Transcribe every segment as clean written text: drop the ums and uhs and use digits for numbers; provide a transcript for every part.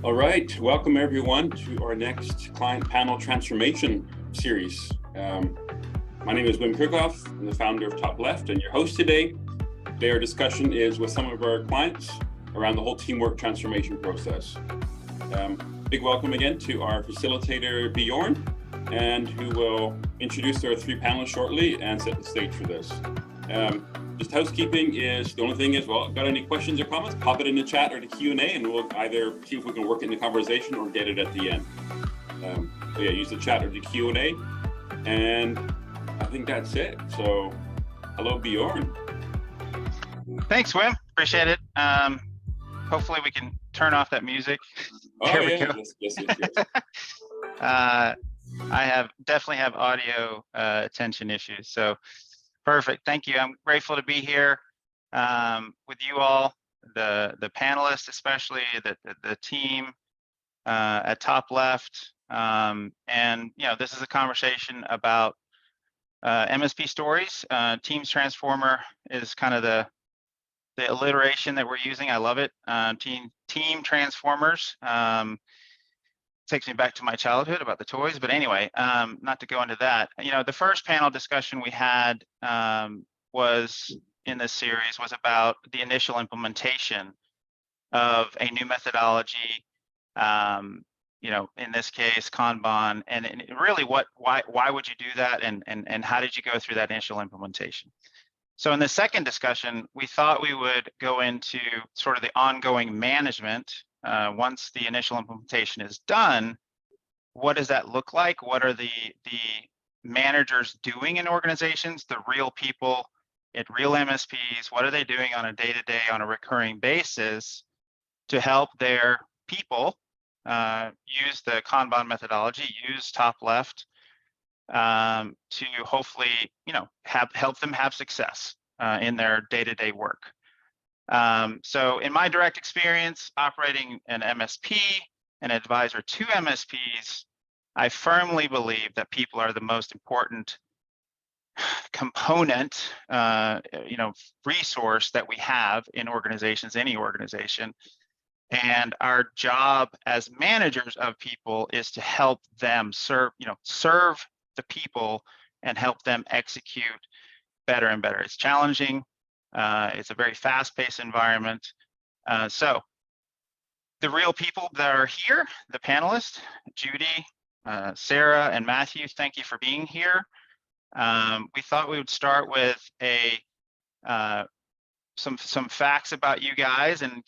All right, welcome everyone to our next client panel transformation series. My name is Wim Kirchhoff. I'm the founder of TopLeft and your host today. Today our discussion is with some of our clients around the whole teamwork transformation process. Big welcome again to our facilitator Bjorn, and who will introduce our three panelists shortly and set the stage for this. Just housekeeping is, the only thing is, well, got any questions or comments, pop it in the chat or the Q&A and we'll either see if we can work it in the conversation or get it at the end. So yeah, use the chat or the Q&A, and I think that's it. So hello, Bjorn. Thanks, Wim. Appreciate it. Hopefully we can turn off that music. There we go. Yes. I definitely have audio attention issues, so perfect. Thank you. I'm grateful to be here with you all, the panelists, especially the team at TopLeft. And this is a conversation about MSP stories. Teams Transformer is kind of the alliteration that we're using. I love it. Team Transformers. Takes me back to my childhood about the toys, but anyway, not to go into that. The first panel discussion we had was in this series was about the initial implementation of a new methodology. In this case, Kanban, and really, why would you do that, and how did you go through that initial implementation? So in the second discussion, we thought we would go into sort of the ongoing management. Once the initial implementation is done, what does that look like? What are the managers doing in organizations, the real people at real MSPs? What are they doing on a day-to-day, on a recurring basis to help their people use the Kanban methodology, use TopLeft to hopefully, help them have success in their day-to-day work. So in my direct experience operating an MSP, an advisor to MSPs, I firmly believe that people are the most important component, resource that we have in organizations, any organization. And our job as managers of people is to help them serve the people and help them execute better and better. It's challenging. It's a very fast-paced environment. So the real people that are here, the panelists, Judi, Sarah, and Matthew, thank you for being here. We thought we would start with some facts about you guys and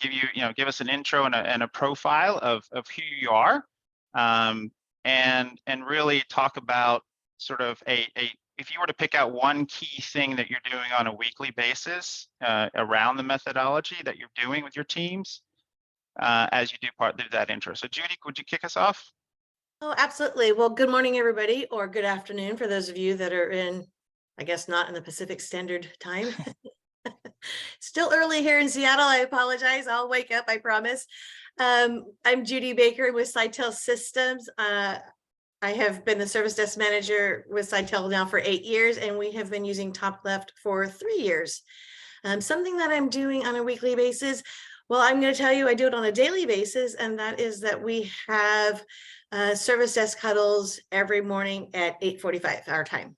give us an intro and a profile of who you are, and really talk about sort of if you were to pick out one key thing that you're doing on a weekly basis around the methodology that you're doing with your teams as you do part of that intro. So Judi, would you kick us off? Oh, absolutely. Well, good morning, everybody, or good afternoon for those of you that are in, I guess, not in the Pacific Standard Time. Still early here in Seattle. I apologize. I'll wake up, I promise. I'm Judi Baker with Seitel Systems. I have been the service desk manager with Seitel now for 8 years, and we have been using TopLeft for 3 years. Something that I'm doing on a weekly basis, well, I'm going to tell you I do it on a daily basis, and that is that we have service desk huddles every morning at 8:45 our time.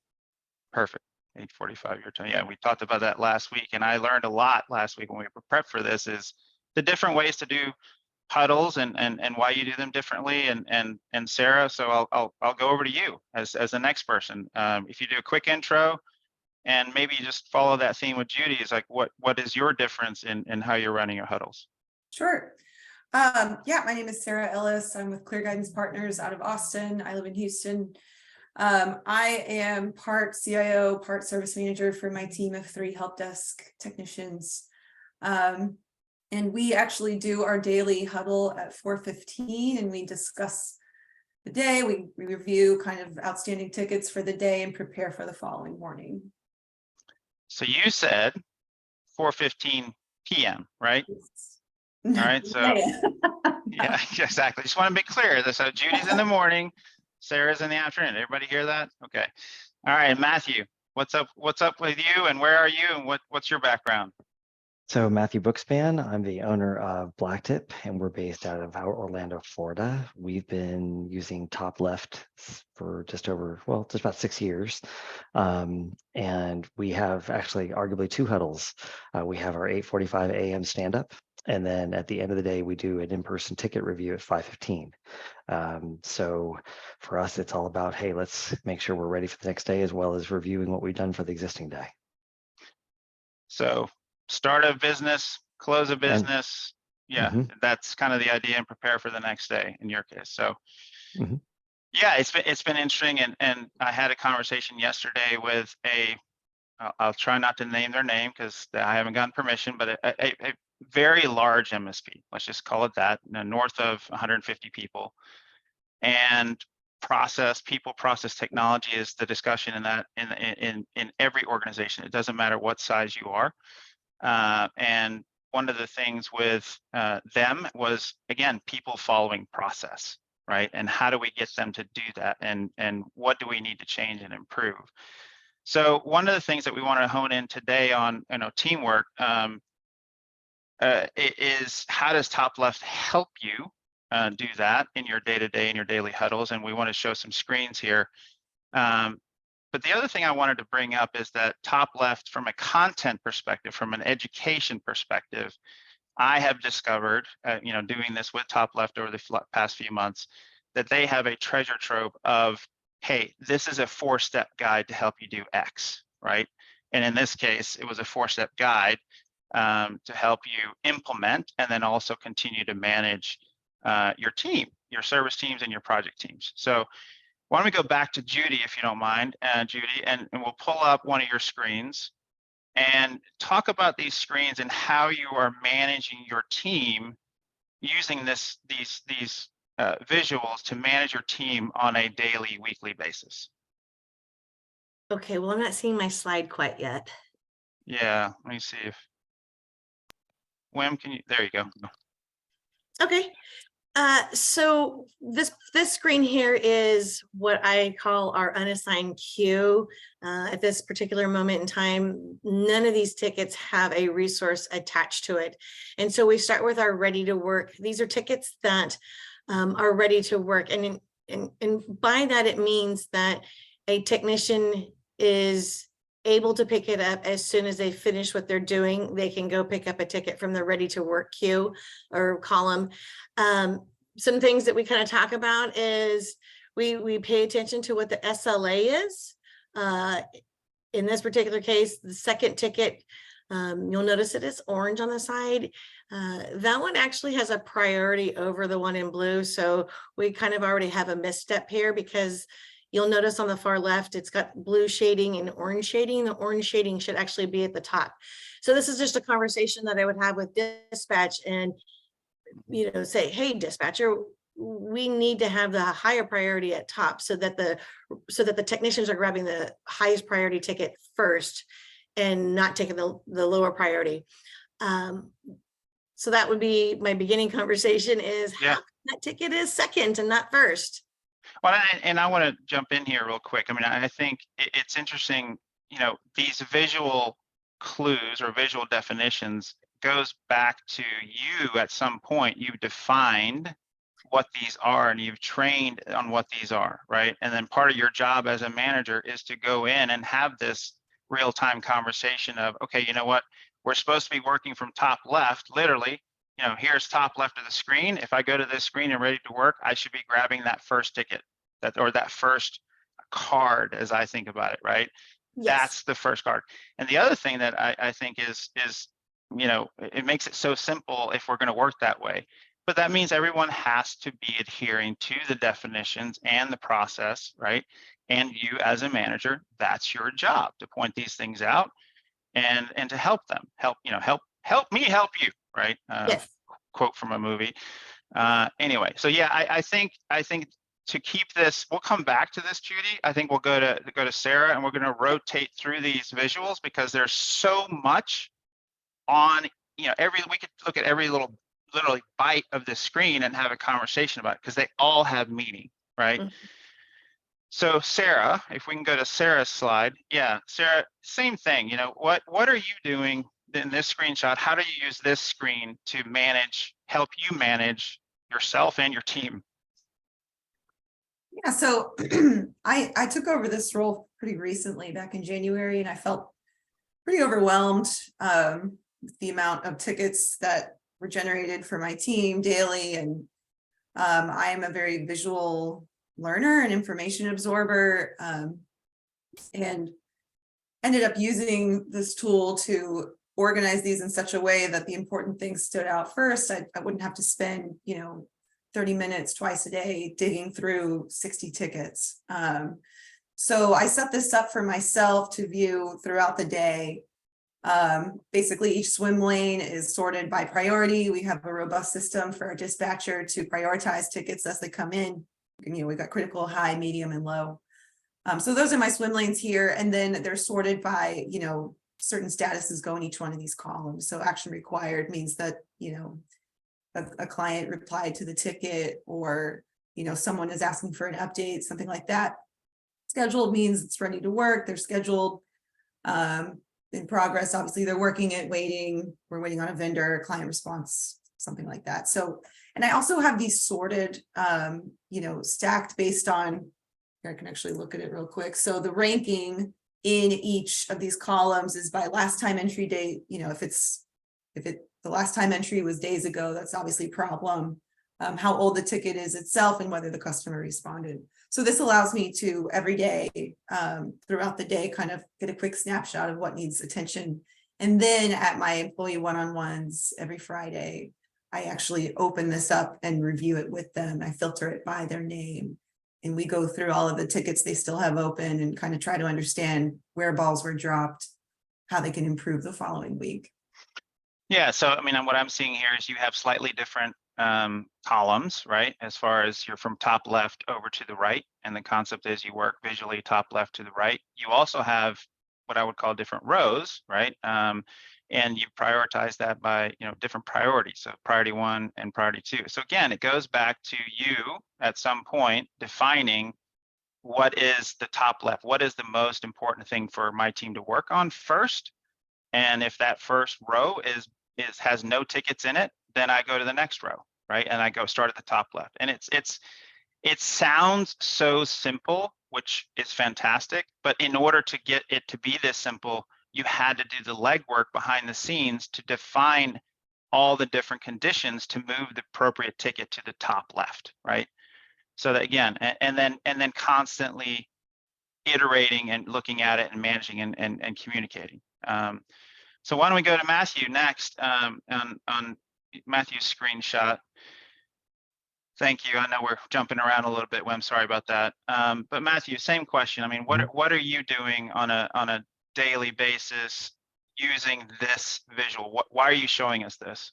Perfect. 8:45 your time. Yeah, we talked about that last week, and I learned a lot last week when we prepped for this, is the different ways to do huddles and why you do them differently. And Sarah, so I'll go over to you as the next person. If you do a quick intro and maybe just follow that theme with Judi, is like what is your difference in how you're running your huddles? Sure. Yeah, my name is Sarah Ellis. I'm with Clear Guidance Partners out of Austin. I live in Houston. I am part CIO, part service manager for my team of 3 help desk technicians. And we actually do our daily huddle at 4:15, and we discuss the day. We review kind of outstanding tickets for the day and prepare for the following morning. So you said 4:15 p.m., right? All right, so yeah, exactly. Just want to be clear. So Judi's in the morning, Sarah's in the afternoon. Everybody hear that? Okay. All right, Matthew, what's up with you, and where are you, and what's your background? So Matthew Bookspan, I'm the owner of BlackTip, and we're based out of Orlando, Florida. We've been using TopLeft for just about 6 years. And we have actually arguably 2 huddles. We have our 8:45 a.m. stand-up, and then at the end of the day, we do an in-person ticket review at 5:15. So for us, it's all about, hey, let's make sure we're ready for the next day, as well as reviewing what we've done for the existing day. So start a business, close a business. That's kind of the idea, and prepare for the next day in your case. So yeah, it's been interesting. And I had a conversation yesterday with I'll try not to name their name because I haven't gotten permission, but a very large MSP, let's just call it that, north of 150 people. And people process technology is the discussion in that in every organization. It doesn't matter what size you are. And one of the things with them was, again, people following process, right? And how do we get them to do that? And what do we need to change and improve? So one of the things that we want to hone in today on, teamwork is how does TopLeft help you do that in your day-to-day, in your daily huddles? And we want to show some screens here. But the other thing I wanted to bring up is that TopLeft, from a content perspective, from an education perspective, I have discovered, doing this with TopLeft over the past few months, that they have a treasure trove of, hey, this is a 4-step guide to help you do X, right? And in this case, it was a 4-step guide to help you implement and then also continue to manage your team, your service teams and your project teams. So why don't we go back to Judi, if you don't mind, Judi, and we'll pull up one of your screens and talk about these screens and how you are managing your team using these visuals to manage your team on a daily, weekly basis. Okay, well, I'm not seeing my slide quite yet. Yeah, let me see if Wim, there you go. Okay. So this screen here is what I call our unassigned queue. At this particular moment in time, none of these tickets have a resource attached to it. And so we start with our ready to work. These are tickets that are ready to work. And by that, it means that a technician is able to pick it up as soon as they finish what they're doing. They can go pick up a ticket from the ready to work queue or column. Some things that we kind of talk about is we pay attention to what the SLA is. In this particular case, the second ticket, you'll notice it is orange on the side. That one actually has a priority over the one in blue. So we kind of already have a misstep here, because you'll notice on the far left, it's got blue shading and orange shading. The orange shading should actually be at the top. So this is just a conversation that I would have with dispatch and, say, hey, dispatcher, we need to have the higher priority at top so that the technicians are grabbing the highest priority ticket first and not taking the lower priority. So that would be my beginning conversation is how that ticket is second and not first. Well, and I want to jump in here real quick. I mean, I think it's interesting, these visual clues or visual definitions goes back to you at some point. You've defined what these are and you've trained on what these are, right? And then part of your job as a manager is to go in and have this real-time conversation of, okay, you know what? We're supposed to be working from top left, literally. Here's top left of the screen. If I go to this screen and ready to work, I should be grabbing that first ticket, that first card, as I think about it, right? Yes. That's the first card. And the other thing that I think is it makes it so simple if we're going to work that way. But that means everyone has to be adhering to the definitions and the process, right? And you as a manager, that's your job, to point these things out and to help them, help me help you, right? Yes. Quote from a movie. Anyway, so yeah, I think to keep this, we'll come back to this, Judi. I think we'll go to Sarah, and we're going to rotate through these visuals because there's so much on, we could look at every literally bite of the screen and have a conversation about it because they all have meaning, right? Mm-hmm. So Sarah, if we can go to Sarah's slide. Yeah, Sarah, same thing. What are you doing in this screenshot, how do you use this screen to help you manage yourself and your team? Yeah, so I took over this role pretty recently, back in January, and I felt pretty overwhelmed with the amount of tickets that were generated for my team daily. And I am a very visual learner and information absorber, and ended up using this tool to organize these in such a way that the important things stood out first. I wouldn't have to spend, 30 minutes twice a day digging through 60 tickets. So I set this up for myself to view throughout the day. Basically, each swim lane is sorted by priority. We have a robust system for our dispatcher to prioritize tickets as they come in. We've got critical, high, medium, and low. So those are my swim lanes here. And then they're sorted by, certain statuses go in each one of these columns. So action required means that, a client replied to the ticket, or, someone is asking for an update, something like that. Scheduled means it's ready to work. They're scheduled. In progress, obviously they're working it, waiting. We're waiting on a vendor, client response, something like that. So, and I also have these sorted, stacked based on, I can actually look at it real quick. So the ranking in each of these columns is by last time entry date. If the last time entry was days ago, that's obviously a problem. How old the ticket is itself and whether the customer responded. So this allows me to every day, throughout the day, kind of get a quick snapshot of what needs attention. And then at my employee one-on-ones every Friday, I actually open this up and review it with them. I filter it by their name. And we go through all of the tickets they still have open and kind of try to understand where balls were dropped, how they can improve the following week. Yeah, so I mean, what I'm seeing here is you have slightly different columns, right? As far as you're from top left over to the right, and the concept is you work visually top left to the right. You also have what I would call different rows, right? And you prioritize that by different priorities, so priority 1 and priority 2. So again, it goes back to you at some point defining what is the top left, what is the most important thing for my team to work on first. And if that first row has no tickets in it, then I go to the next row, right? And I go start at the top left. And it sounds so simple, which is fantastic, but in order to get it to be this simple, you had to do the legwork behind the scenes to define all the different conditions to move the appropriate ticket to the top left, right? So that again, and then constantly iterating and looking at it and managing and communicating. So why don't we go to Matthew next, on Matthew's screenshot. Thank you. I know we're jumping around a little bit. I'm sorry about that. But Matthew, same question. I mean, what are you doing on a daily basis using this visual? Why are you showing us this?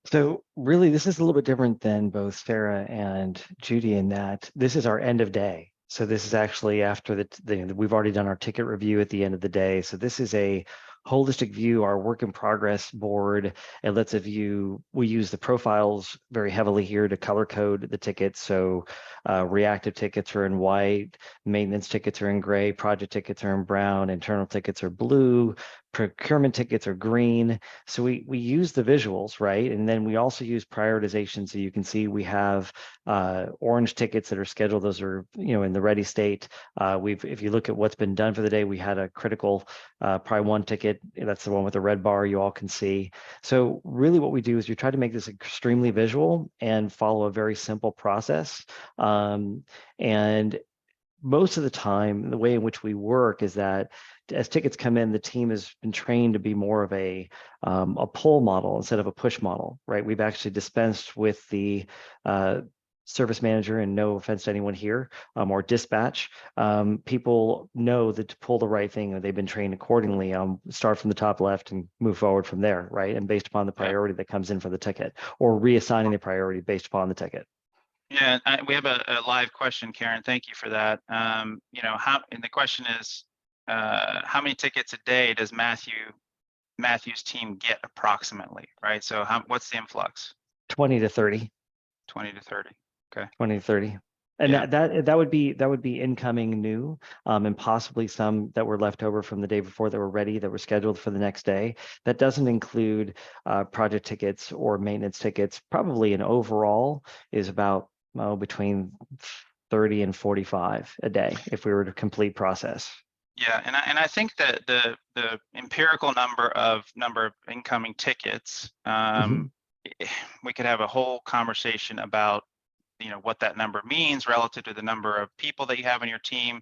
So really, this is a little bit different than both Sarah and Judi in that this is our end of day. So this is actually after we've already done our ticket review at the end of the day. So this is a holistic view, our work in progress board. It lets a view, we use the profiles very heavily here to color code the tickets. So reactive tickets are in white, maintenance tickets are in gray, project tickets are in brown, internal tickets are blue, procurement tickets are green. So we use the visuals, right? And then we also use prioritization. So you can see we have orange tickets that are scheduled. Those are in the ready state. If you look at what's been done for the day, we had a critical probably 1 ticket. That's the one with the red bar you all can see. So really what we do is we try to make this extremely visual and follow a very simple process. And most of the time, the way in which we work is that as tickets come in, the team has been trained to be more of a pull model instead of a push model, right? We've actually dispensed with the service manager, and no offense to anyone here, or dispatch. People know that to pull the right thing, and they've been trained accordingly. Start from the top left and move forward from there, right? And based upon the priority that comes in for the ticket, or reassigning the priority based upon the ticket. Yeah, we have a live question, Karen. Thank you for that. And the question is, how many tickets a day does Matthew's team get approximately, right? So what's the influx? 20 to 30. 20 to 30. Okay. 20 to 30. And Yeah. that would be incoming new, and possibly some that were left over from the day before that were ready, that were scheduled for the next day. That doesn't include project tickets or maintenance tickets. Probably an overall is about between 30 and 45 a day if we were to complete process. Yeah, and I think that the empirical number of incoming tickets, we could have a whole conversation about what that number means relative to the number of people that you have on your team.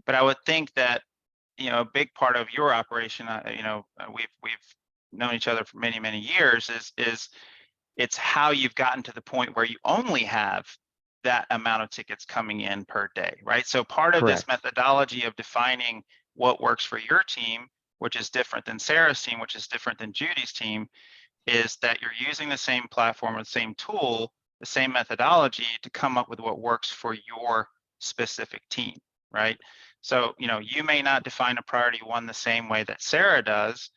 But I would think that a big part of your operation, we've known each other for many years, is it's how you've gotten to the point where you only have that amount of tickets coming in per day, right? So part of this methodology of defining what works for your team, which is different than Sarah's team, which is different than Judy's team, is that you're using the same platform or the same tool, the same methodology to come up with what works for your specific team, right? So, you may not define a priority one the same way that Sarah does,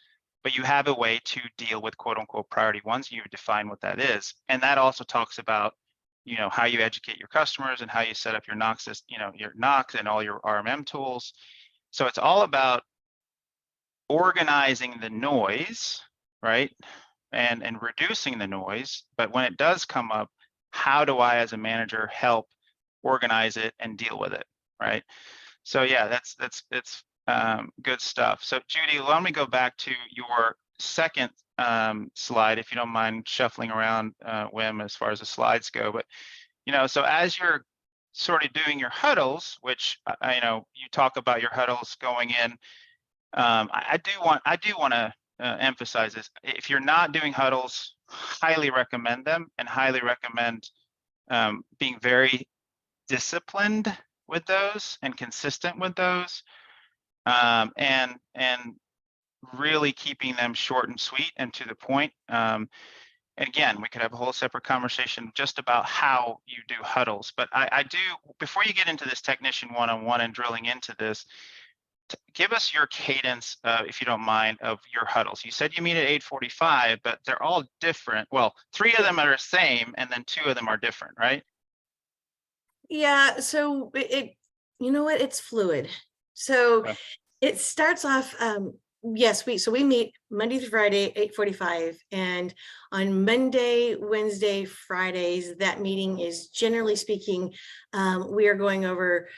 but you have a way to deal with quote unquote priority ones. You define what that is. And that also talks about, how you educate your customers and how you set up your NOC, your NOC and all your RMM tools. So it's all about organizing the noise, right? And reducing the noise. But when it does come up, how do I, as a manager, help organize it and deal with it, right? So yeah, that's good stuff. So Judy, let me go back to your second slide, if you don't mind shuffling around, Wim, as far as the slides go. But so as you're sort of doing your huddles, which you talk about your huddles going in, I do want to emphasize this. If you're not doing huddles, highly recommend them, and highly recommend being very disciplined with those and consistent with those, and really keeping them short and sweet and to the point. And again, we could have a whole separate conversation just about how you do huddles. But I do, before you get into this technician one-on-one and drilling into this, give us your cadence, if you don't mind, of your huddles. You said you meet at 8:45, but they're all different. Well, 3 of them are the same, and then 2 of them are different, right? Yeah, so it's fluid. So it starts off, yes, we meet Monday through Friday, 8:45, and on Monday, Wednesday, Fridays, that meeting is, generally speaking, we are going over,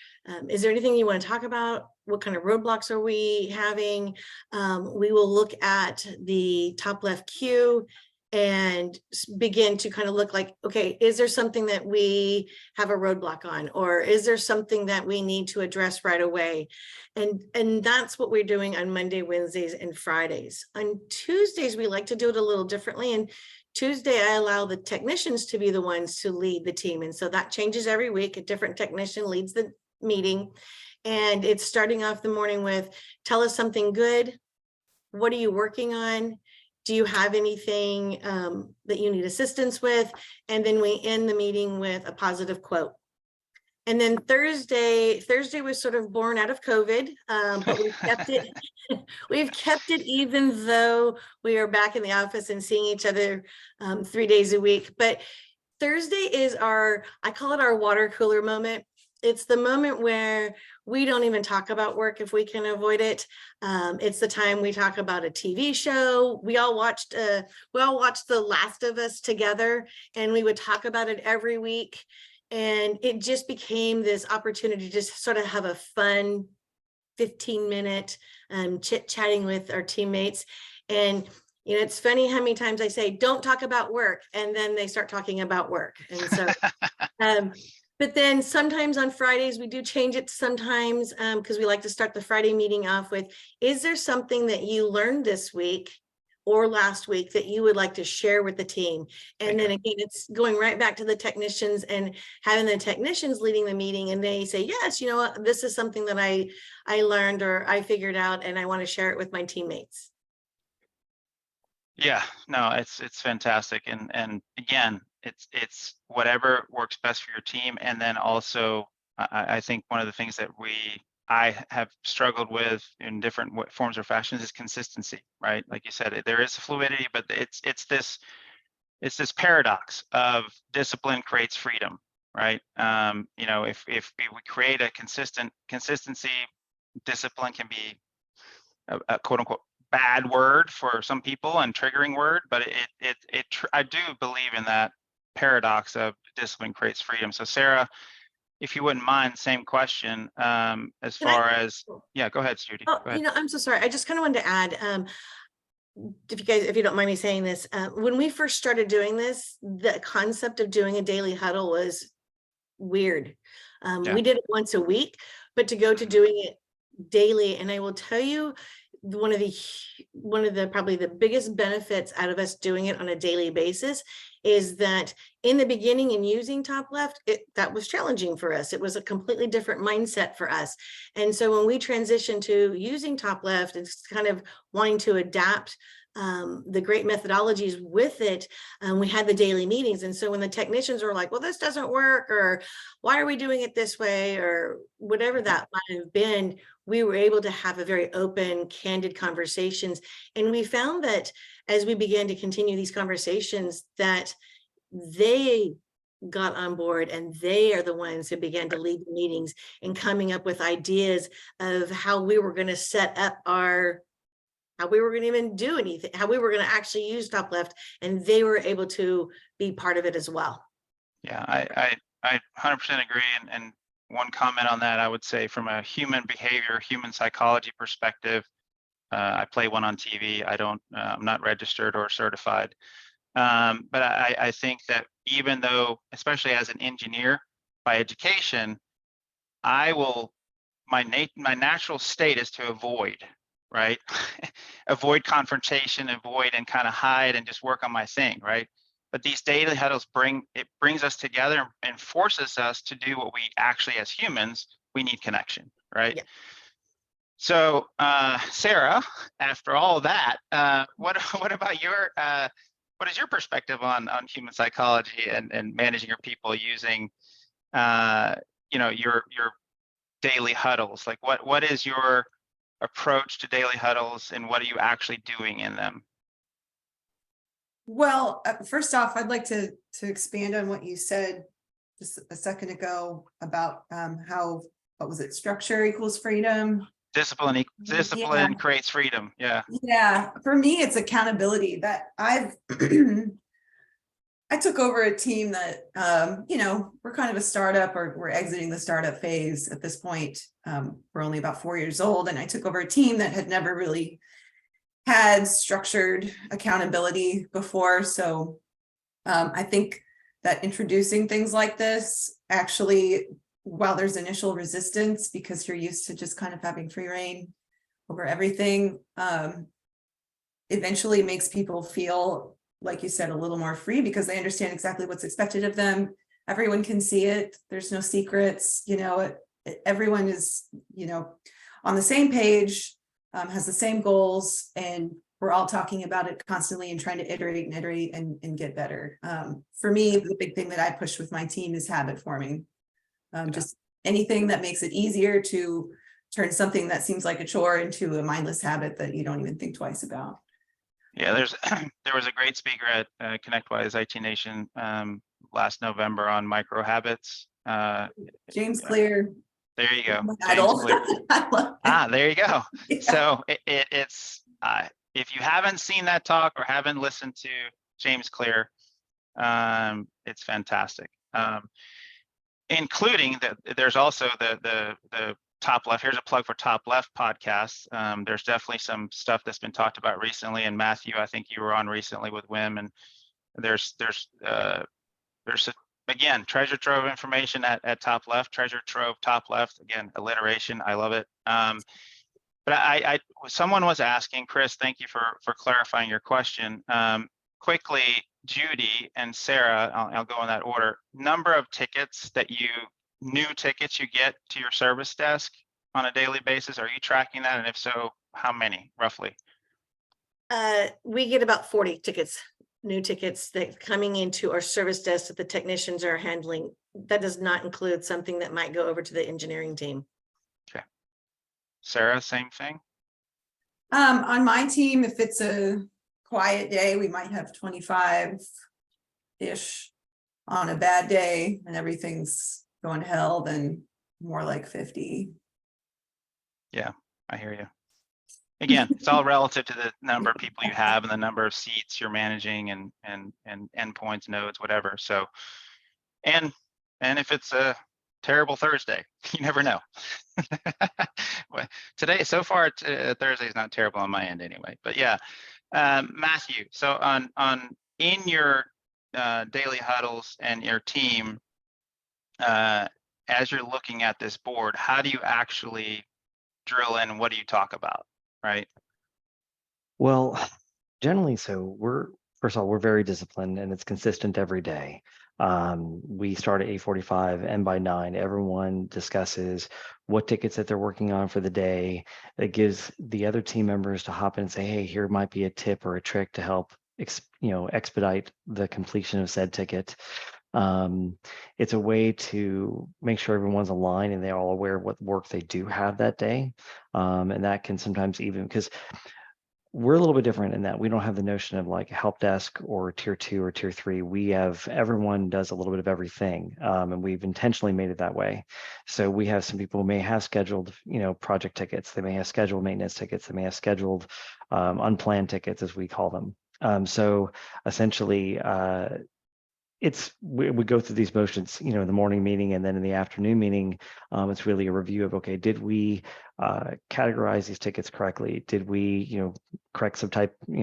is there anything you want to talk about? What kind of roadblocks are we having? We will look at the top left queue and begin to kind of look like, okay, is there something that we have a roadblock on, or is there something that we need to address right away? And that's what we're doing on Monday, Wednesdays, and Fridays. On Tuesdays, we like to do it a little differently. And Tuesday, I allow the technicians to be the ones to lead the team. And so that changes every week. A different technician leads the meeting. And it's starting off the morning with, tell us something good. What are you working on? Do you have anything that you need assistance with? And then we end the meeting with a positive quote. And then Thursday was sort of born out of COVID, but we've kept it. We've kept it even though we are back in the office and seeing each other 3 days a week. But Thursday is I call it our water cooler moment. It's the moment where we don't even talk about work if we can avoid it. It's the time we talk about a TV show. We all watched The Last of Us together, and we would talk about it every week. And it just became this opportunity to just sort of have a fun 15-minute chit-chatting with our teammates. And it's funny how many times I say, don't talk about work, and then they start talking about work. And so but then sometimes on Fridays, we do change it sometimes because we like to start the Friday meeting off with, is there something that you learned this week or last week that you would like to share with the team? And then again, it's going right back to the technicians and having the technicians leading the meeting, and they say, yes, you know what, this is something that I learned or I figured out, and I want to share it with my teammates. Yeah, no, it's fantastic. And again, it's whatever works best for your team. And then also, I think one of the things that I have struggled with in different forms or fashions is consistency, right? Like you said, there is fluidity, but it's this paradox of discipline creates freedom, right? You know, if we create a consistency, discipline can be a quote unquote bad word for some people and triggering word, but I do believe in that paradox of discipline creates freedom. So Sarah, if you wouldn't mind, same question, as far as, yeah, go ahead, Judi. Oh, Go ahead. you know, I'm so sorry. I just kind of wanted to add, if you don't mind me saying this, when we first started doing this, the concept of doing a daily huddle was weird. Yeah. We did it once a week, but to go to doing it daily, and I will tell you, one of the probably the biggest benefits out of us doing it on a daily basis is that in the beginning, in using TopLeft, that was challenging for us. It was a completely different mindset for us. And so when we transitioned to using TopLeft, it's kind of wanting to adapt the great methodologies with it. We had the daily meetings. And so when the technicians were like, well, this doesn't work, or why are we doing it this way, or whatever that might have been, we were able to have a very open, candid conversations. And we found that as we began to continue these conversations, that they got on board, and they are the ones who began to lead the meetings and coming up with ideas of how we were going to set up how we were going to even do anything, how we were going to actually use TopLeft, and they were able to be part of it as well. Yeah, I 100% agree. And one comment on that, I would say from a human behavior, human psychology perspective, I play one on TV. I'm not registered or certified. But I think that even though, especially as an engineer by education, my natural state is to avoid, right? Avoid confrontation, avoid and kind of hide and just work on my thing, right? But these daily huddles brings us together and forces us to do what we actually, as humans, we need connection, right? Yeah. So, Sarah, after all of that, what about your what is your perspective on human psychology and managing your people using, you know, your daily huddles? Like, what is your approach to daily huddles, and what are you actually doing in them? Well, first off, I'd like to expand on what you said just a second ago about how, what was it, structure equals freedom. Discipline creates freedom. Yeah. Yeah. For me, it's accountability that I took over a team that, you know, we're kind of a startup, or we're exiting the startup phase at this point. We're only about 4 years old, and I took over a team that had never really had structured accountability before. So I think that introducing things like this, actually, while there's initial resistance because you're used to just kind of having free reign over everything, eventually makes people feel, like you said, a little more free because they understand exactly what's expected of them. Everyone can see it. There's no secrets. You know, everyone is, you know, on the same page, has the same goals, and we're all talking about it constantly and trying to iterate and get better. For me, the big thing that I push with my team is habit forming. Just anything that makes it easier to turn something that seems like a chore into a mindless habit that you don't even think twice about. Yeah, there was a great speaker at ConnectWise IT Nation last November on micro habits. James Clear. There you go. James Clear. There you go. Yeah. So it's if you haven't seen that talk or haven't listened to James Clear, it's fantastic. Including that, there's also the TopLeft. Here's a plug for TopLeft podcasts. There's definitely some stuff that's been talked about recently. And Matthew, I think you were on recently with Wim, and there's again, treasure trove of information at TopLeft, treasure trove TopLeft, again, alliteration, I love it. But someone was asking, Chris, thank you for clarifying your question. Quickly, Judi and Sarah, I'll go in that order. Number of tickets new tickets you get to your service desk on a daily basis, are you tracking that? And if so, how many, roughly? We get about 40 tickets. New tickets that coming into our service desk that the technicians are handling. That does not include something that might go over to the engineering team. Okay. Sarah, same thing? On my team, if it's a quiet day, we might have 25-ish on a bad day and everything's going to hell, then more like 50. Yeah, I hear you. Again, it's all relative to the number of people you have and the number of seats you're managing and endpoints, nodes, whatever. So, and if it's a terrible Thursday, you never know. Well, today, so far, Thursday is not terrible on my end anyway. But yeah, Matthew. So in your daily huddles and your team, as you're looking at this board, how do you actually drill in? What do you talk about? Right. Well, generally, so first of all, we're very disciplined and it's consistent every day. We start at 8:45 and by 9, everyone discusses what tickets that they're working on for the day. It gives the other team members to hop in and say, hey, here might be a tip or a trick to help expedite the completion of said ticket. It's a way to make sure everyone's aligned and they're all aware of what work they do have that day. And that can sometimes even, because we're a little bit different in that we don't have the notion of like help desk or tier 2 or tier 3. We have, everyone does a little bit of everything. And we've intentionally made it that way. So we have some people who may have scheduled, project tickets. They may have scheduled maintenance tickets. They may have scheduled unplanned tickets, as we call them. So essentially, we go through these motions, in the morning meeting and then in the afternoon meeting, it's really a review of, okay, did we categorize these tickets correctly? Did we, correct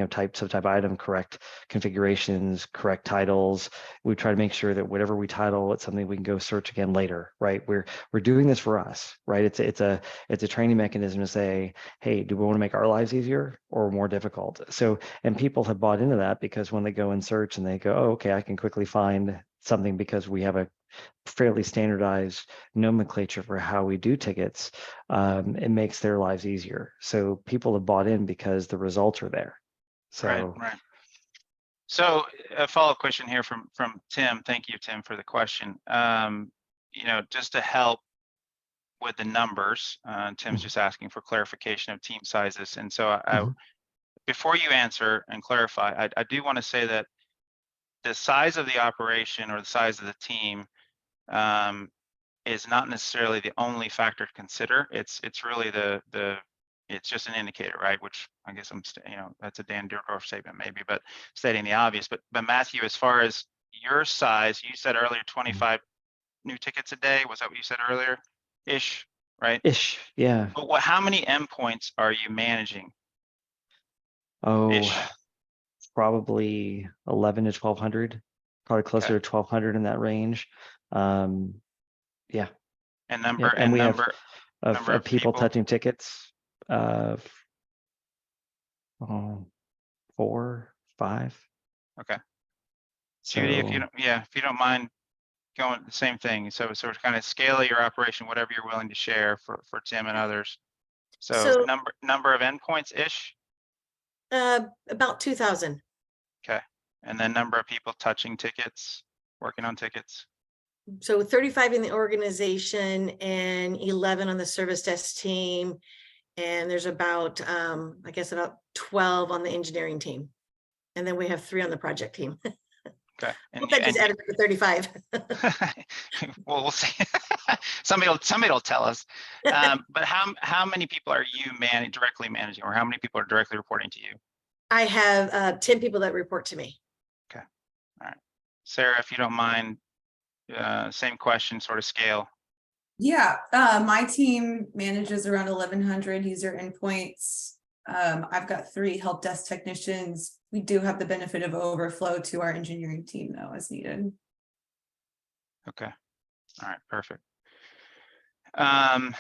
types of type item, correct configurations, correct titles? We try to make sure that whatever we title, it's something we can go search again later, right? We're doing this for us, right? It's a training mechanism to say, hey, do we want to make our lives easier or more difficult? So, and people have bought into that because when they go and search and they go, oh, okay, I can quickly find something because we have a fairly standardized nomenclature for how we do tickets, it makes their lives easier. So people have bought in because the results are there. So, right. So a follow-up question here from Tim. Thank you, Tim, for the question. Just to help with the numbers, Tim's just asking for clarification of team sizes. And so before you answer and clarify, I do want to say that the size of the operation or the size of the team is not necessarily the only factor to consider. It's really it's just an indicator, right? Which I guess that's a Dan Dierdorf statement maybe, but stating the obvious. But Matthew, as far as your size, you said earlier 25 new tickets a day. Was that what you said earlier? Ish, right? Ish, yeah. But how many endpoints are you managing? Oh, Ish. Probably 11 to 1,200, probably closer to 1,200 in that range. Yeah. And number and we number of people touching tickets, 4, 5. Okay. So, Judi, if you don't mind going the same thing. So kind of scale your operation, whatever you're willing to share for Tim and others. So number of endpoints ish. About 2,000. Okay. And then number of people touching tickets, working on tickets. So 35 in the organization and 11 on the service desk team. And there's about, I guess about 12 on the engineering team. And then we have 3 on the project team. Okay. And that just added up to 35. Well, we'll see. somebody will tell us. But how many people are you directly managing, or how many people are directly reporting to you? I have 10 people that report to me. Okay. All right. Sarah, if you don't mind, same question, sort of scale. Yeah, my team manages around 1,100 user endpoints. I've got 3 help desk technicians. We do have the benefit of overflow to our engineering team though, as needed. Okay. All right, perfect. All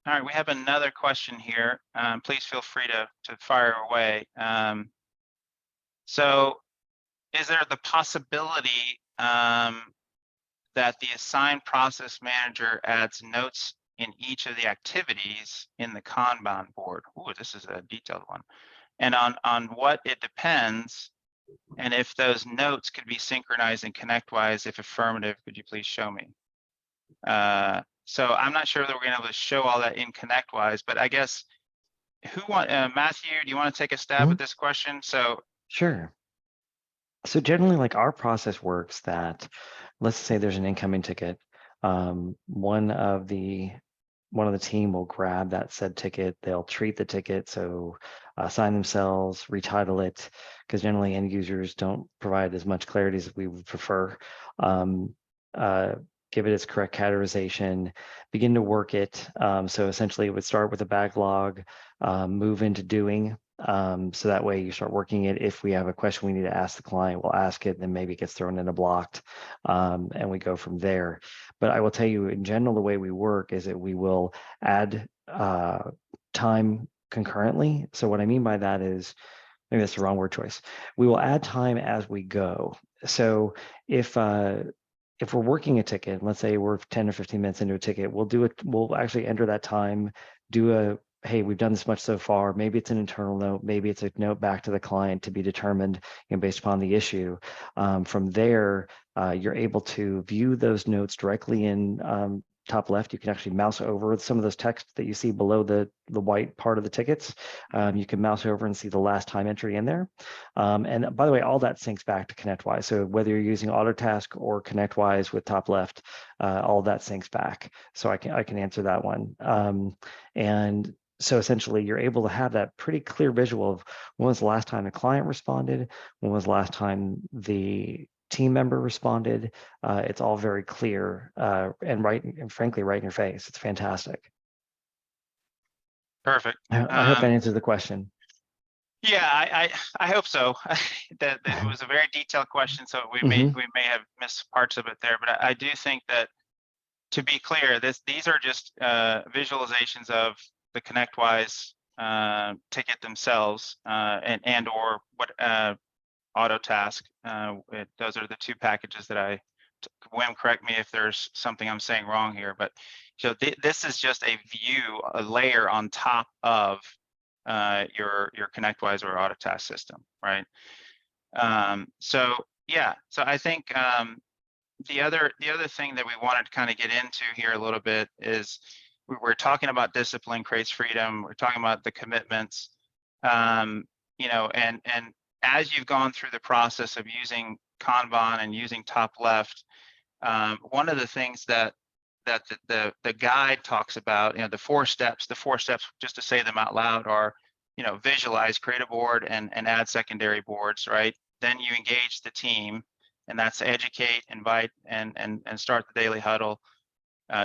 right, we have another question here. Please feel free to fire away. So is there the possibility that the assigned process manager adds notes in each of the activities in the Kanban board? Ooh, this is a detailed one. And on what it depends, and if those notes could be synchronized in ConnectWise. If affirmative, could you please show me? So I'm not sure that we're gonna be able to show all that in ConnectWise, but I guess Matthew, do you want to take a stab at this question? So sure. So generally, like, our process works that let's say there's an incoming ticket. One of the team will grab that said ticket. They'll treat the ticket, so assign themselves, retitle it, because generally end users don't provide as much clarity as we would prefer. Give it its correct categorization, begin to work it. So essentially it would start with a backlog, move into doing. So that way you start working it. If we have a question we need to ask the client, we'll ask it, then maybe it gets thrown into blocked, and we go from there. But I will tell you, in general, the way we work is that we will add time concurrently. So what I mean by that is, maybe that's the wrong word choice. We will add time as we go. So if we're working a ticket, let's say we're 10 or 15 minutes into a ticket, we'll actually enter that time, hey, we've done this much so far. Maybe it's an internal note, maybe it's a note back to the client to be determined, based upon the issue. From there, you're able to view those notes directly in top left. You can actually mouse over some of those texts that you see below the white part of the tickets. You can mouse over and see the last time entry in there. And by the way, all that syncs back to ConnectWise. So whether you're using AutoTask or ConnectWise with top left, all that syncs back. So I can answer that one. And so essentially you're able to have that pretty clear visual of when was the last time the client responded, when was the last time the team member responded. It's all very clear and frankly, right in your face. It's fantastic. Perfect. I hope that answers the question. Yeah, I hope so. that it was a very detailed question, so we may have missed parts of it there, but I do think that, to be clear, these are just visualizations of the ConnectWise ticket themselves, and or what AutoTask. Those are the two packages that Wim, correct me if there's something I'm saying wrong here, but so this is just a view, a layer on top of your ConnectWise or AutoTask system, right? So yeah, so I think the other thing that we wanted to kind of get into here a little bit is we're talking about discipline creates freedom. We're talking about the commitments, and as you've gone through the process of using Kanban and using TopLeft, one of the things that the guide talks about, the four steps, just to say them out loud, are, visualize, create a board, and add secondary boards, right? Then you engage the team, and that's educate, invite, and start the daily huddle.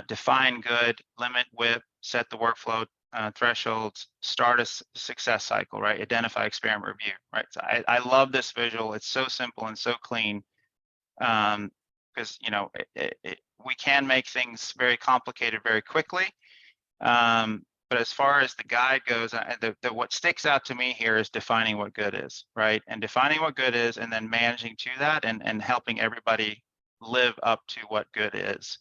Define good, limit WIP, set the workflow thresholds, start a success cycle, right? Identify, experiment, review, right? So I love this visual. It's so simple and so clean, because we can make things very complicated very quickly. But as far as the guide goes, what sticks out to me here is defining what good is, right? And defining what good is, and then managing to that, and helping everybody live up to what good is.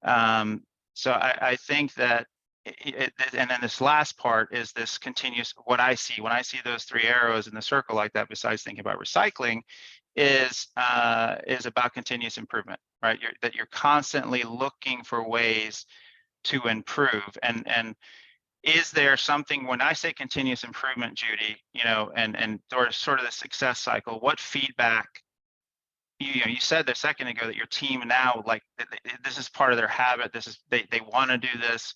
So I think that, and then this last part is this continuous, what I see when I see those three arrows in the circle like that, besides thinking about recycling, is about continuous improvement, right? That you're constantly looking for ways to improve. And is there something, when I say continuous improvement, Judi, and sort of the success cycle, what feedback, you said a second ago that your team now, like, this is part of their habit, they want to do this.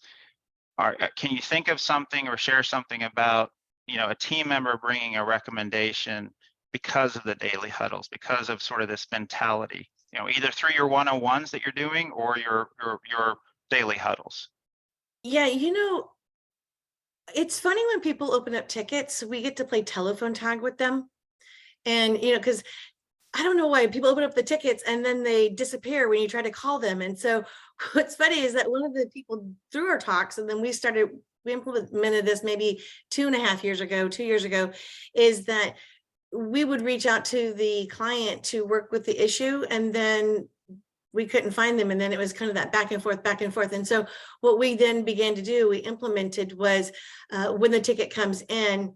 Can you think of something or share something about, a team member bringing a recommendation because of the daily huddles, because of sort of this mentality, either through your one-on-ones that you're doing or your daily huddles? Yeah, it's funny when people open up tickets, we get to play telephone tag with them. And, because I don't know why people open up the tickets and then they disappear when you try to call them. And so what's funny is that one of the people through our talks, and then we implemented this maybe 2.5 years ago, 2 years ago, is that we would reach out to the client to work with the issue, and then we couldn't find them. And then it was kind of that back and forth. And so what we then began to do, we implemented, was when the ticket comes in,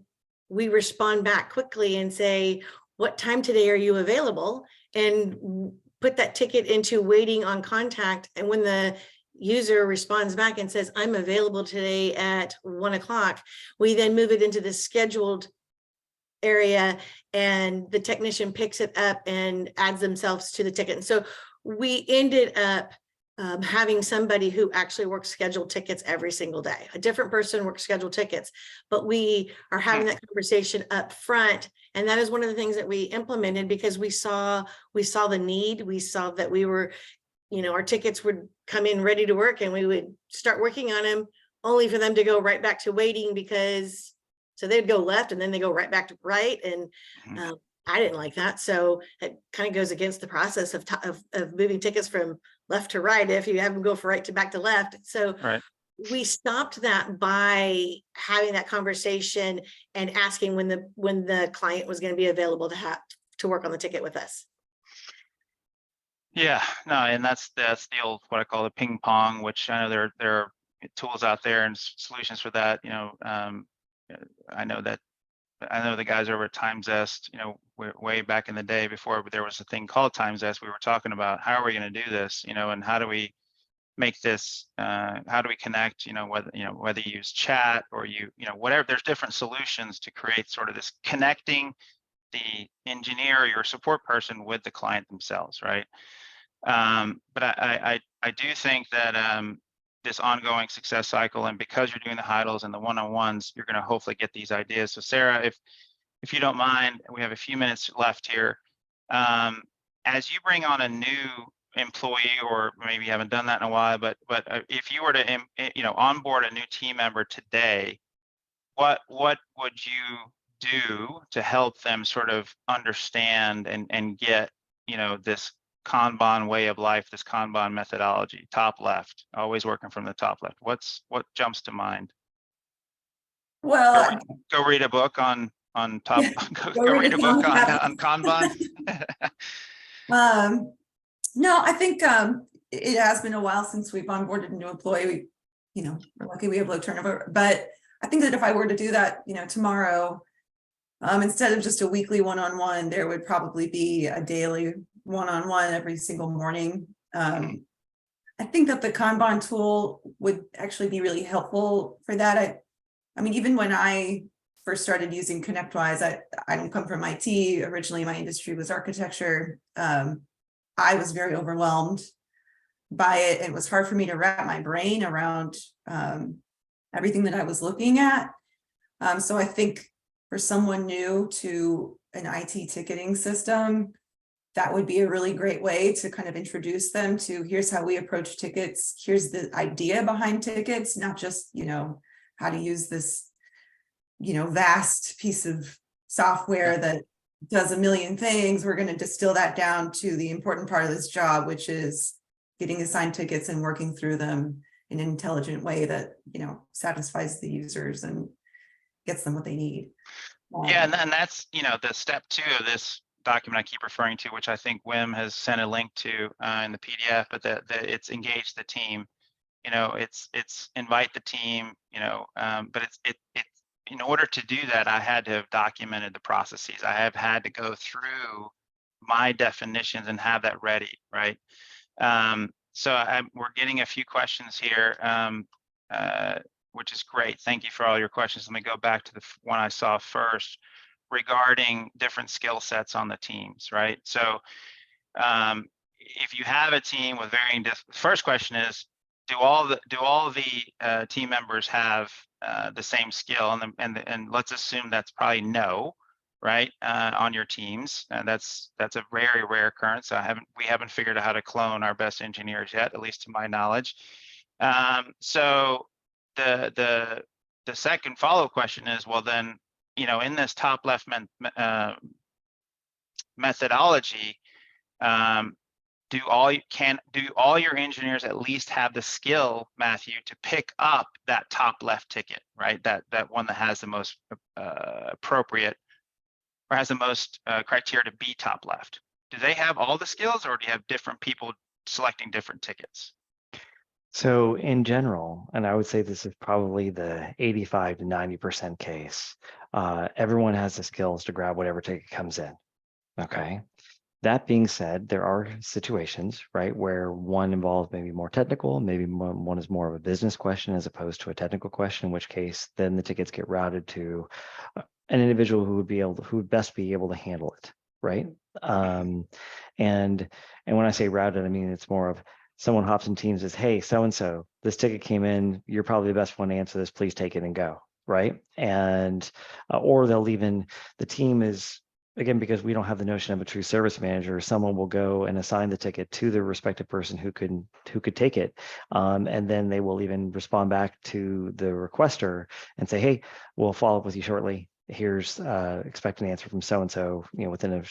we respond back quickly and say, what time today are you available? And put that ticket into waiting on contact. And when the user responds back and says, I'm available today at 1 o'clock, we then move it into the scheduled area, and the technician picks it up and adds themselves to the ticket. And so we ended up having somebody who actually works scheduled tickets every single day. A different person works scheduled tickets, but we are having that conversation up front. And that is one of the things that we implemented because we saw the need. We saw that we were, our tickets would come in ready to work and we would start working on them only for them to go right back to waiting so they'd go left and then they go right back to right. And I didn't like that. So it kind of goes against the process of moving tickets from left to right if you have them go from right to back to left. So we stopped that by having that conversation and asking when the client was going to be available to work on the ticket with us. Yeah, no, and that's the old, what I call the ping pong, which I know there are tools out there and solutions for that. I know the guys over at TimeZest, way back in the day before there was a thing called TimeZest, we were talking about how are we going to do this, and how do we make this, how do we connect, whether you use chat or whatever, there's different solutions to create sort of this connecting the engineer or your support person with the client themselves, right? But I do think that this ongoing success cycle, and because you're doing the huddles and the one-on-ones, you're going to hopefully get these ideas. So Sarah, if you don't mind, we have a few minutes left here. As you bring on a new employee, or maybe you haven't done that in a while, but if you were to onboard a new team member today, what would you do to help them sort of understand and get this Kanban way of life, this Kanban methodology? Top left, always working from the top left. What jumps to mind? Well, go read a book on top. go read a book on Kanban. No, I think it has been a while since we've onboarded a new employee. We're lucky we have low turnover, but I think that if I were to do that, tomorrow, instead of just a weekly one-on-one, there would probably be a daily one-on-one every single morning. I think that the Kanban tool would actually be really helpful for that. I mean, even when I first started using ConnectWise, I don't come from IT. Originally, my industry was architecture. I was very overwhelmed by it. It was hard for me to wrap my brain around everything that I was looking at. So I think for someone new to an IT ticketing system, that would be a really great way to kind of introduce them to, here's how we approach tickets. Here's the idea behind tickets, not just, how to use this, vast piece of software that does a million things. We're going to distill that down to the important part of this job, which is getting assigned tickets and working through them in an intelligent way that, satisfies the users and gets them what they need. Yeah, and that's, the step 2 of this document I keep referring to, which I think Wim has sent a link to in the PDF, but that it's engage the team. It's invite the team. But it's in order to do that, I had to have documented the processes. I have had to go through my definitions and have that ready, right? So we're getting a few questions here, which is great. Thank you for all your questions. Let me go back to the one I saw first regarding different skill sets on the teams, right? So if you have a team with varying, the first question is, do all the team members have the same skill? And let's assume that's probably no, right? On your teams, and that's a very rare occurrence. We haven't figured out how to clone our best engineers yet, at least to my knowledge. So the second follow-up question is, well then, in this top left methodology, do all your engineers at least have the skill, Matthew, to pick up that top left ticket, right? That one that has the most appropriate, or has the most criteria to be top left. Do they have all the skills, or do you have different people selecting different tickets? So in general, and I would say this is probably the 85 to 90% case, everyone has the skills to grab whatever ticket comes in, okay? That being said, there are situations, right, where one involves maybe more technical, maybe one is more of a business question as opposed to a technical question, in which case then the tickets get routed to an individual who would best be able to handle it, right? And when I say routed, I mean it's more of someone hops in Teams and says, hey, so-and-so, this ticket came in, you're probably the best one to answer this, please take it and go, right? And or they'll even, the team is, again, because we don't have the notion of a true service manager, someone will go and assign the ticket to the respective person who could take it. And then they will even respond back to the requester and say, hey, we'll follow up with you shortly. Here's expect an answer from so-and-so, within a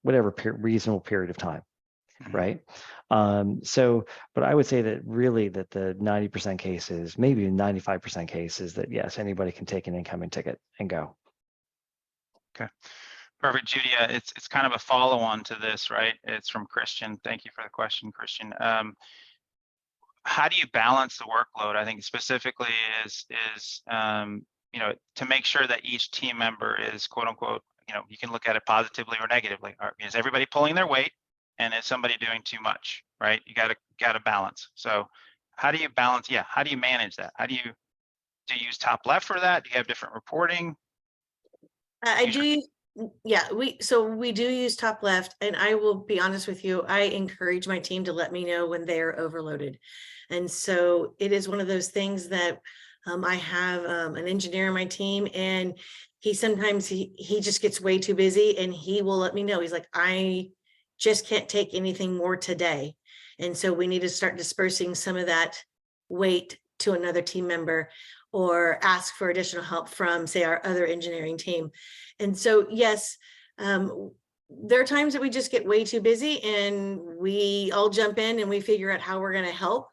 whatever reasonable period of time. Right. But I would say that really that the 90% cases, maybe 95% cases, that yes, anybody can take an incoming ticket and go. Okay. Perfect, Judi. It's kind of a follow-on to this, right? It's from Christian. Thank you for the question, Christian. How do you balance the workload? I think specifically is to make sure that each team member is, quote unquote, you can look at it positively or negatively. Is everybody pulling their weight, and is somebody doing too much? Right? You got to balance. So how do you balance? Yeah. How do you manage that? Do you use TopLeft for that? Do you have different reporting? I do. Yeah, we do use TopLeft, and I will be honest with you, I encourage my team to let me know when they are overloaded. And so it is one of those things that I have an engineer on my team, and he sometimes he just gets way too busy, and he will let me know. He's like, I just can't take anything more today. And so we need to start dispersing some of that weight to another team member, or ask for additional help from, say, our other engineering team. And so, yes, there are times that we just get way too busy and we all jump in and we figure out how we're going to help.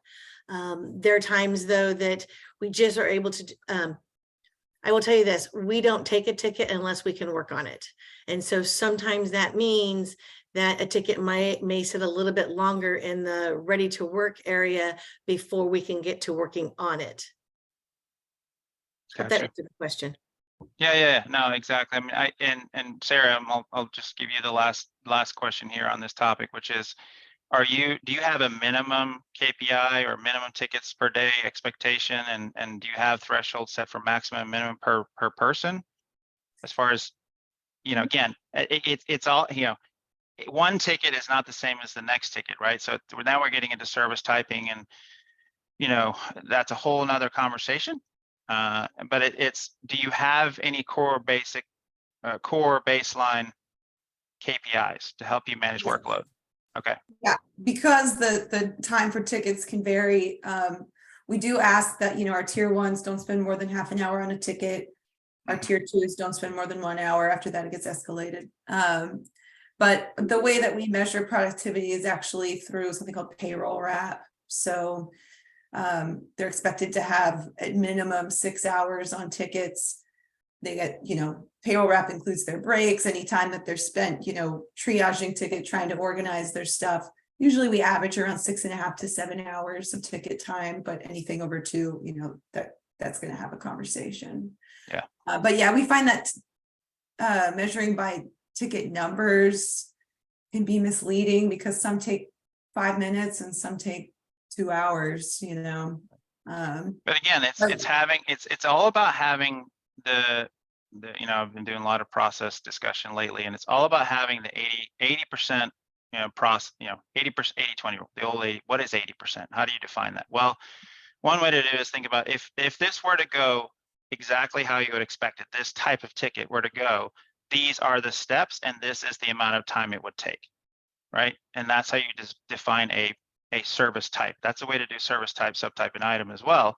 There are times, though, that we just are able to, I will tell you this, we don't take a ticket unless we can work on it. And so sometimes that means that a ticket may sit a little bit longer in the ready to work area before we can get to working on it. Gotcha. That answered the question. Yeah. No, exactly. I mean, and Sarah, I'll just give you the last question here on this topic, which is, do you have a minimum KPI or minimum tickets per day expectation, and do you have thresholds set for maximum and minimum per person? As far as, again, it's all, one ticket is not the same as the next ticket, right? So now we're getting into service typing, and that's a whole nother conversation. But it's, do you have any core baseline KPIs to help you manage workload? Okay. Yeah, because the time for tickets can vary. We do ask that, our tier ones don't spend more than half an hour on a ticket. Our tier twos don't spend more than 1 hour. After that, it gets escalated. But the way that we measure productivity is actually through something called payroll wrap. So they're expected to have at minimum 6 hours on tickets. They get, payroll wrap includes their breaks, any time that they're spent, triaging ticket, trying to organize their stuff. Usually we average around 6.5 to 7 hours of ticket time, but anything over 2, that's going to have a conversation. Yeah. But yeah, we find that measuring by ticket numbers can be misleading, because some take 5 minutes and some take 2 hours, But again, it's all about having the I've been doing a lot of process discussion lately, and it's all about having the 80%, 80%, 80/20 rule, the old 80. What is 80%? How do you define that? Well, one way to do it is think about if this were to go exactly how you would expect it, this type of ticket were to go, these are the steps, and this is the amount of time it would take, right? And that's how you just define a service type. That's a way to do service type, subtype, and item as well,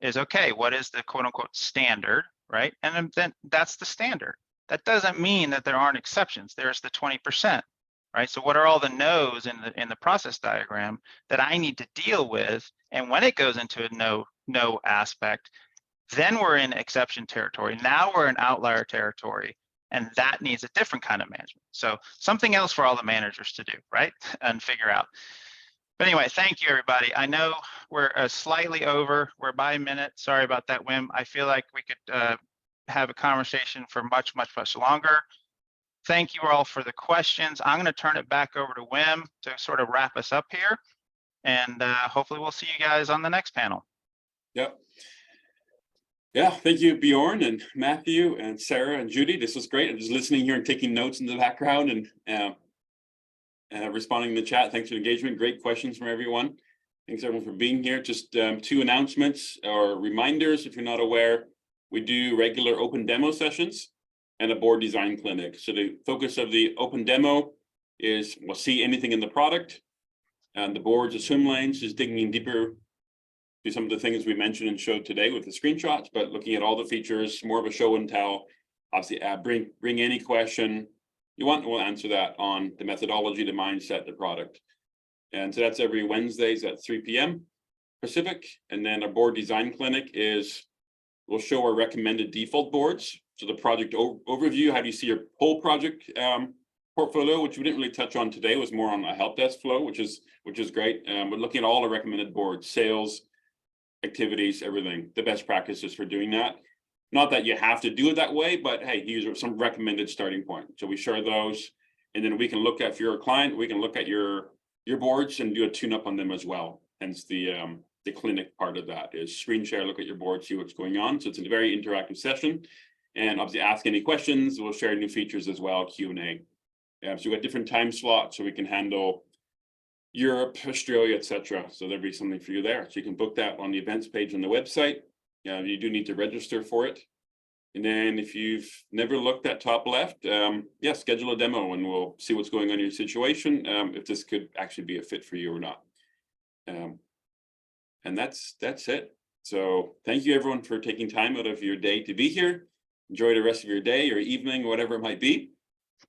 is okay, what is the quote unquote standard, right? And then that's the standard. That doesn't mean that there aren't exceptions. There's the 20%, right? So what are all the no's in the process diagram that I need to deal with? And when it goes into a no aspect, then we're in exception territory. Now we're in outlier territory, and that needs a different kind of management. So something else for all the managers to do, right? And figure out. But anyway, thank you, everybody. I know we're slightly over. We're by a minute. Sorry about that, Wim. I feel like we could have a conversation for much, much, much longer. Thank you all for the questions. I'm going to turn it back over to Wim to sort of wrap us up here. And hopefully we'll see you guys on the next panel. Yep. Yeah, thank you, Bjorn and Matthew and Sarah and Judi. This was great. I'm just listening here and taking notes in the background. And responding in the chat. Thanks for the engagement. Great questions from everyone. Thanks everyone for being here. Just 2 announcements or reminders. If you're not aware, we do regular open demo sessions and a board design clinic. So the focus of the open demo is we'll see anything in the product, and the boards, the swim lanes, is digging in deeper to some of the things we mentioned and showed today with the screenshots, but looking at all the features, more of a show and tell. Obviously, bring any question you want, we'll answer that on the methodology, the mindset, the product. And so that's every Wednesdays at 3 p.m. Pacific. And then our board design clinic is, we'll show our recommended default boards. So the project overview, how do you see your whole project portfolio, which we didn't really touch on today, was more on a help desk flow, which is great. We're looking at all the recommended boards, sales, activities, everything, the best practices for doing that. Not that you have to do it that way, but hey, these are some recommended starting points. So we share those, and then we can look at, if you're a client, we can look at your boards and do a tune-up on them as well. Hence the clinic part of that is screen share, look at your board, see what's going on. So it's a very interactive session, and obviously ask any questions. We'll share new features as well, Q&A. So we got different time slots, so we can handle Europe, Australia, etc. So there'll be something for you there. So you can book that on the events page on the website. You do need to register for it. And then if you've never looked at TopLeft, schedule a demo and we'll see what's going on in your situation, if this could actually be a fit for you or not. And that's it. So thank you everyone for taking time out of your day to be here. Enjoy the rest of your day or evening, whatever it might be.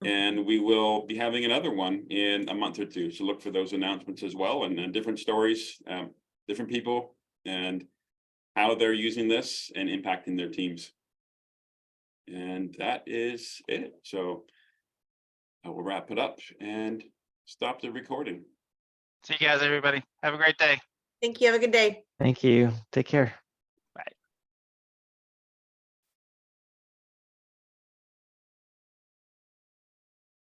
And we will be having another one in a month or 2. So look for those announcements as well, and different stories, different people, and how they're using this and impacting their teams. And that is it. So I will wrap it up and stop the recording. See you guys, everybody. Have a great day. Thank you. Have a good day. Thank you. Take care.